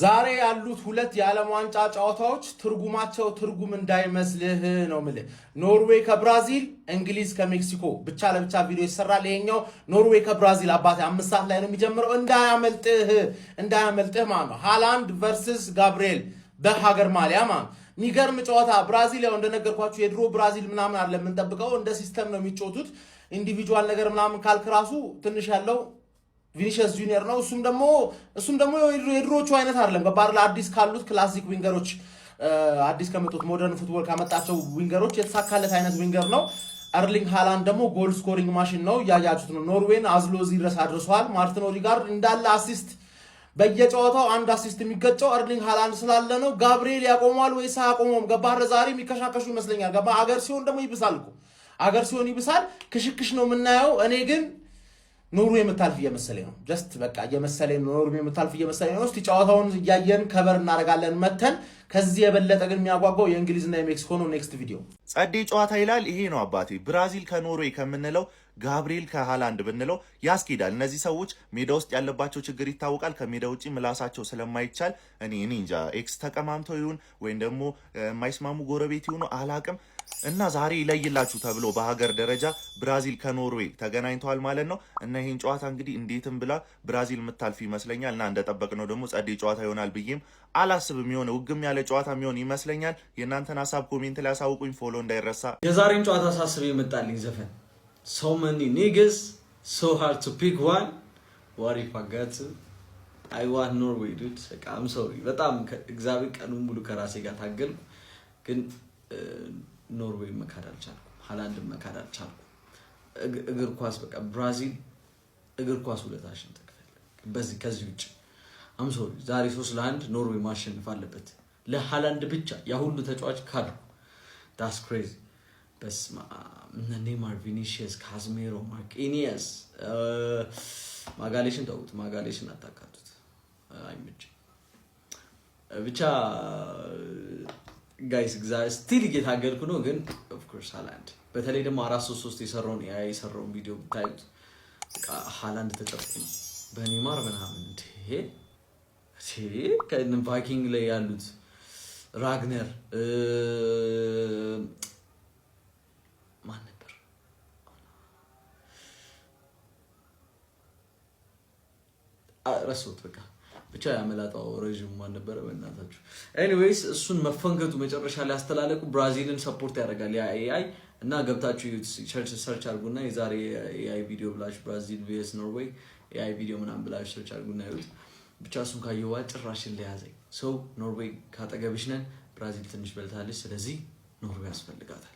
ዛሬ ያሉት ሁለት የዓለም ዋንጫ ጨዋታዎች ትርጉማቸው ትርጉም እንዳይመስልህ ነው ማለት ኖርዌይ ከብራዚል እንግሊዝ ከሜክሲኮ ብቻ ለብቻ ቪዲዮ ይሰራል ይሄኛው ኖርዌይ ከብራዚል አባቴ 5 ሰዓት ላይ ነው የሚጀምረው እንዳያመልጥህ ማለት ነው ሃላንድ ቨርሰስ ጋብሪኤል በሀገር ማሊያ ማለት የሚገርም ጨዋታ ብራዚል ያው እንደነገርኳችሁ የድሮ ብራዚል ምናምን አይደለም የምንጠብቀው እንደ ሲስተም ነው የሚጫወቱት ኢንዲቪጁዋል ነገር ምናምን ካልክራሱ ትንሽ ያለው ቪኒሺየስ ጁኒየር ነው እሱም ደግሞ የድሮቹ አይነት አይደለም ገባር አዲስ ካሉት ክላሲክ ዊንገሮች አዲስ ከመጡት ሞደርን ፉትቦል ካመጣቸው ዊንገሮች የተሳካለት አይነት ዊንገር ነው አርሊንግ ሃላንድ ደግሞ ጎል ስኮሪንግ ማሽን ነው ያያችሁት ነው ኖርዌይን አዝሎ ድረስ አድርሷል ማርቲን ኦዲጋርድ እንዳለ አሲስት በየጨዋታው አንድ አሲስት የሚገጨው አርሊንግ ሃላንድ ስላለ ነው ጋብሪኤል ያቆማል ወይስ አያቆመውም ገባር ዛሬ የሚከሻከሹ ይመስለኛል ገባ አገር ሲሆን ደግሞ ይብሳል ክሽክሽ ነው የምናየው እኔ ግን ኖርዌይ የምታልፍ እየመሰለኝ ነው ጀስት በቃ እየመሰለኝ ኖርዌይ የምታልፍ እየመሰለኝ ነው እስቲ ጨዋታውን እያየን ከበር እናደርጋለን መተን ከዚህ የበለጠ ግን የሚያጓጓው የእንግሊዝና የሜክሲኮ ነው ኔክስት ቪዲዮ ጸዴ ጨዋታ ይላል ይሄ ነው አባቴ ብራዚል ከኖርዌይ ከምንለው ጋብሪኤል ከሃላንድ ብንለው ያስኬዳል እነዚህ ሰዎች ሜዳ ውስጥ ያለባቸው ችግር ይታወቃል ከሜዳ ውጪ ምላሳቸው ስለማይቻል እኔ እንጃ ኤክስ ተቀማምተው ይሁን ወይም ደግሞ የማይስማሙ ጎረቤት ይሁን አላቅም እና ዛሬ ይለይላችሁ ተብሎ በሀገር ደረጃ ብራዚል ከኖርዌይ ተገናኝተዋል ማለት ነው እና ይሄን ጨዋታ እንግዲህ እንዴትም ብላ ብራዚል የምታልፍ ይመስለኛል እና እንደጠበቅነው ደግሞ ጸዴ ጨዋታ ይሆናል ብዬም አላስብም የሆነ ውግም ያለ ጨዋታ የሚሆን ይመስለኛል የእናንተን ሀሳብ ኮሜንት ላይ አሳውቁኝ ፎሎ እንዳይረሳ የዛሬን ጨዋታ ሳስብ የመጣልኝ ዘፈን so many niggas so hard to pick one what if I got to I want Norway dude like I'm sorry በጣም እግዚአብሔር ቀኑን ሙሉ ከራሴ ጋር ታገል ግን ኖርዌይ መካድ አልቻልኩም ሃላንድ መካድ አልቻልኩም እግር ኳስ በቃ ብራዚል እግር ኳስ ሁለታሽን ተከፈለ በዚህ ከዚህ ውጪ I'm sorry ዛሬ 3-1 ኖርዌይ ማሸነፍ አለበት ለሃላንድ ብቻ ያ ሁሉ ተጫዋች ካዱ that's crazy በስማ ኔይማር ቪኒሺየስ ካዝሜሮ ማርኪኒየስ ማጋሌሽን ተውት ማጋሌሽን አታካቱት አይመጭ ብቻ ጋይስ ስቲል እየታገልኩ ነው ግን ኦፍ ኮርስ ሃላንድ በተለይ ደግሞ 4-3 የሰራውን ቪዲዮ ታይት ሃላንድ ተጨፍኩ በኔይማር ምናምን ከነ ቫይኪንግ ላይ ያሉት ራግነር ማን ነበር ረሱት በቃ ብቻ ያመላጣው ረጅም ማን ነበር በእናታችሁ ኤኒዌይስ እሱን መፈንከቱ መጨረሻ ላይ አስተላለቁ ብራዚልን ሰፖርት ያደርጋል ያ ኤአይ እና ገብታችሁ ሰርች አድርጉና የዛሬ ኤአይ ቪዲዮ ብላችሁ ብራዚል vs ኖርዌይ ኤአይ ቪዲዮ ምናምን ብላችሁ ሰርች አድርጉና ይሁት ብቻ እሱን ካየዋ ጭራሽን ለያዘኝ ሶ ኖርዌይ ካጠገብሽ ነን ብራዚል ትንሽ በልታለች ስለዚህ ኖርዌይ ያስፈልጋታል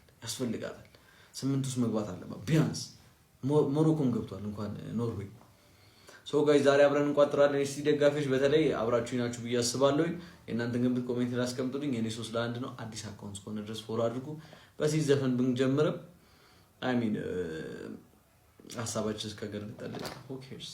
8 ውስጥ መግባት አለባት ቢያንስ ሞሮኮም ገብቷል እንኳን ኖርዌይ ሶ ጋይስ ዛሬ አብረን እንቋጥራለን እስቲ ደጋፊዎች በተለይ አብራችሁኝ ናችሁ ብዬ አስባለሁ እናንተን ግምት ኮሜንት ላይ አስቀምጡልኝ የኔ 3-1 ነው አዲስ አካውንት ኮነ ድረስ ፎሎ አድርጉ በዚህ ዘፈን ብንጀምር አይ ሚን ሐሳባችሁስ ከገርጠለ who cares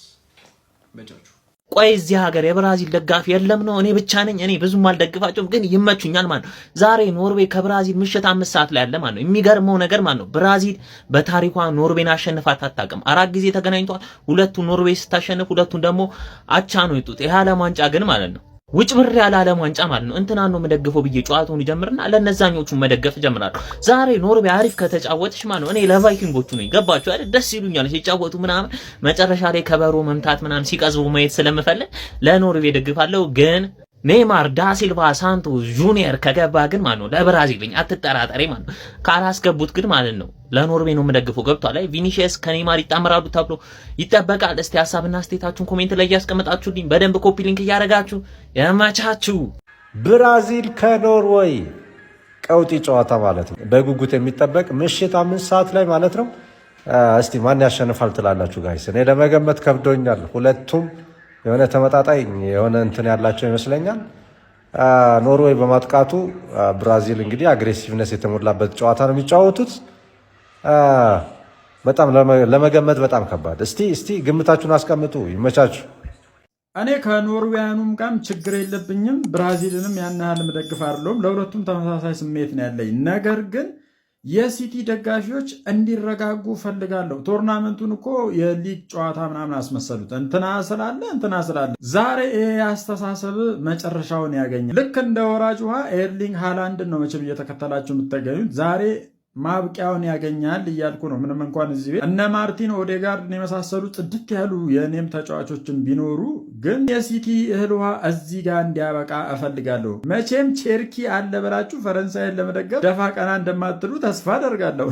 መጫቹ ቆይ እዚህ ሀገር የብራዚል ደጋፊ የለም ነው እኔ ብቻ ነኝ እኔ ብዙም አልደግፋቸውም ግን ይመቹኛል ማለት ነው ዛሬ ኖርዌይ ከብራዚል ምሽት 5 ሰዓት ላይ ያለ ማለት ነው የሚገርመው ነገር ማለት ነው ብራዚል በታሪኳ ኖርዌይን አሸንፋት አታውቅም 4 ጊዜ ተገናኝቷል ሁለቱ ኖርዌይ ስታሸንፍ ሁለቱን ደግሞ አቻ ነው የጡት የዓለም ዋንጫ ግን ማለት ነው ውጭ ብር ያለ ዓለም ዋንጫ ማለት ነው እንትና ነው መደገፈው ብዬ ጨዋታውን ይጀምርና ለነዛኞቹ መደገፍ ጀምራለሁ ዛሬ ኖርዌይ አሪፍ ከተጫወተች ማለት ነው እኔ ለቫይኪንጎቹ ነኝ ገባችሁ አይደል ደስ ይሉኛል ሲጫወቱ ምናምን መጨረሻ ላይ ከበሮ መምታት ምናምን ሲቀዝቡ ማየት ስለምፈልግ ለኖርዌይ ደግፋለሁ ግን ኔይማር ዳሲልቫ ሳንቶስ ጁኒየር ከገባ ግን ማለት ነው ለብራዚልኝ አትጠራጠሪ ማለት ነው ካላስገቡት ግን ማለት ነው ለኖርዌይ ነው መደግፈው ገብቷል አይ ቪኒሺየስ ከኔይማር ይጣመራሉ ተብሎ ይጠበቃል እስቲ ሐሳብና አስተያየታችሁን ኮሜንት ላይ ያስቀምጣችሁልኝ በደንብ ኮፒ ሊንክ ያረጋችሁ ያማቻችሁ ብራዚል ከኖርዌይ ቀውጢ ጨዋታ ማለት ነው በጉጉት የሚጠበቅ ምሽት 5 ሰዓት ላይ ማለት ነው እስቲ ማን ያሸንፋል ትላላችሁ ጋይስ እኔ ለመገመት ከብዶኛል ሁለቱም የሆነ ተመጣጣኝ የሆነ እንትን ያላቸው ይመስለኛል ኖርዌይ በማጥቃቱ ብራዚል እንግዲህ አግሬሲቭነስ የተሞላበት ጨዋታ ነው የሚጫወቱት በጣም ለመገመት በጣም ከባድ እስቲ ግምታችሁን አስቀምጡ ይመቻችሁ እኔ ከኖርዌያኑም ጋርም ችግር የለብኝም ብራዚልንም ያን ያህል መደግፍ አይደለም ለሁለቱም ተመሳሳይ ስሜት ነው ያለኝ ነገር ግን የሲቲ ደጋፊዎች እንዲረጋጉ ፈልጋለሁ። ቶርናመንቱን እኮ የሊግ ጨዋታ ምናምን አስመሰሉት። እንትና ስላለ ዛሬ ይሄ አስተሳሰብ መጨረሻውን ያገኛል። ልክ እንደ ወራጅ ውሃ ኤርሊንግ ሃላንድን ነው መቼም እየተከተላችሁ የምትገኙት። ዛሬ ማብቂያውን ያገኛል እያልኩ ነው። ምንም እንኳን እዚህ ቤት እነ ማርቲን ኦዴጋርድን የመሳሰሉ ጽድት ያሉ የኔም ተጫዋቾችን ቢኖሩ ግን የሲቲ እህል ውሃ እዚህ ጋር እንዲያበቃ እፈልጋለሁ። መቼም ቼርኪ አለ ብላችሁ ፈረንሳይን ለመደገፍ ደፋ ቀና እንደማትሉ ተስፋ አደርጋለሁ።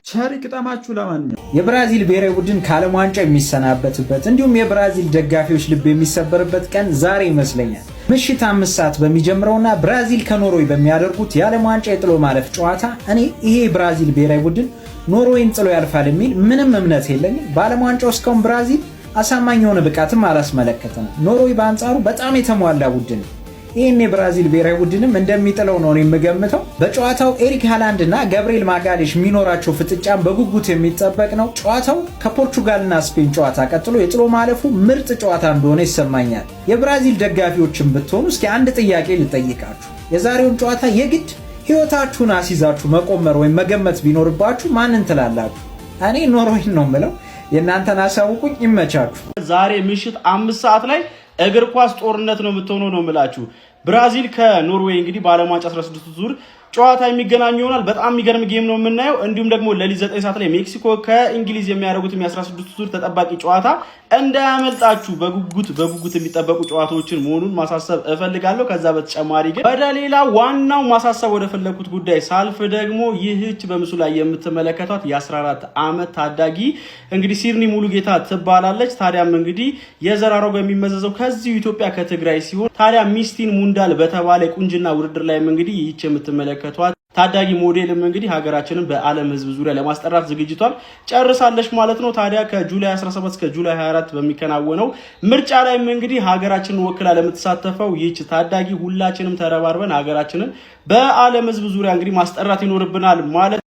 ቸር ይግጠማችሁ። ለማንኛውም የብራዚል ብሔራዊ ቡድን ከዓለም ዋንጫ የሚሰናበትበት እንዲሁም የብራዚል ደጋፊዎች ልብ የሚሰበርበት ቀን ዛሬ ይመስለኛል። ምሽት 5 ሰዓት በሚጀምረውና ብራዚል ከኖርዌይ በሚያደርጉት የዓለም ዋንጫ የጥሎ ማለፍ ጨዋታ እኔ ይሄ ብራዚል ብሔራዊ ቡድን ኖርዌይን ጥሎ ያልፋል የሚል ምንም እምነት የለኝም። በዓለም ዋንጫው እስካሁን ብራዚል አሳማኝ የሆነ ብቃትም አላስመለከተንም። ኖርዌይ በአንጻሩ በጣም የተሟላ ቡድን ነው። ይህን የብራዚል ብሔራዊ ቡድንም እንደሚጥለው ነው የምገምተው። በጨዋታው ኤሪክ ሃላንድ እና ገብርኤል ማጋሌሽ የሚኖራቸው ፍጥጫም በጉጉት የሚጠበቅ ነው። ጨዋታው ከፖርቹጋልና ስፔን ጨዋታ ቀጥሎ የጥሎ ማለፉ ምርጥ ጨዋታ እንደሆነ ይሰማኛል። የብራዚል ደጋፊዎችን ብትሆኑ እስኪ አንድ ጥያቄ ልጠይቃችሁ። የዛሬውን ጨዋታ የግድ ህይወታችሁን አስይዛችሁ መቆመር ወይም መገመት ቢኖርባችሁ ማንን ትላላችሁ? እኔ ኖርዌይን ነው የምለው። የእናንተን አሳውቁኝ። ይመቻችሁ። ዛሬ ምሽት 5 ሰዓት ላይ እግር ኳስ ጦርነት ነው የምትሆነው ነው የምላችሁ። ብራዚል ከኖርዌይ እንግዲህ በዓለም ዋንጫ 16 ዙር ጨዋታ የሚገናኙ ይሆናል። በጣም የሚገርም ጌም ነው የምናየው። እንዲሁም ደግሞ ለሊት 9 ሰዓት ላይ ሜክሲኮ ከእንግሊዝ የሚያደርጉት የ16 ዙር ተጠባቂ ጨዋታ እንዳያመልጣችሁ በጉጉት የሚጠበቁ ጨዋታዎችን መሆኑን ማሳሰብ እፈልጋለሁ። ከዛ በተጨማሪ ግን ወደ ሌላ ዋናው ማሳሰብ ወደ ፈለኩት ጉዳይ ሳልፍ ደግሞ ይህች በምስሉ ላይ የምትመለከቷት የ14 ዓመት ታዳጊ እንግዲህ ሲርኒ ሙሉጌታ ትባላለች። ታዲያም እንግዲህ የዘር ሐረጓ የሚመዘዘው ከዚሁ ኢትዮጵያ ከትግራይ ሲሆን ታዲያ ሚስቲን ሙንዳል በተባለ ቁንጅና ውድድር ላይም እንግዲህ ይህች የምትመለከቷት ታዳጊ ሞዴልም እንግዲህ ሀገራችንን በዓለም ሕዝብ ዙሪያ ለማስጠራት ዝግጅቷን ጨርሳለች ማለት ነው። ታዲያ ከጁላይ 17 እስከ ጁላይ 24 በሚከናወነው ምርጫ ላይም እንግዲህ ሀገራችንን ወክላ ለምትሳተፈው ይህች ታዳጊ ሁላችንም ተረባርበን ሀገራችንን በዓለም ሕዝብ ዙሪያ እንግዲህ ማስጠራት ይኖርብናል ማለት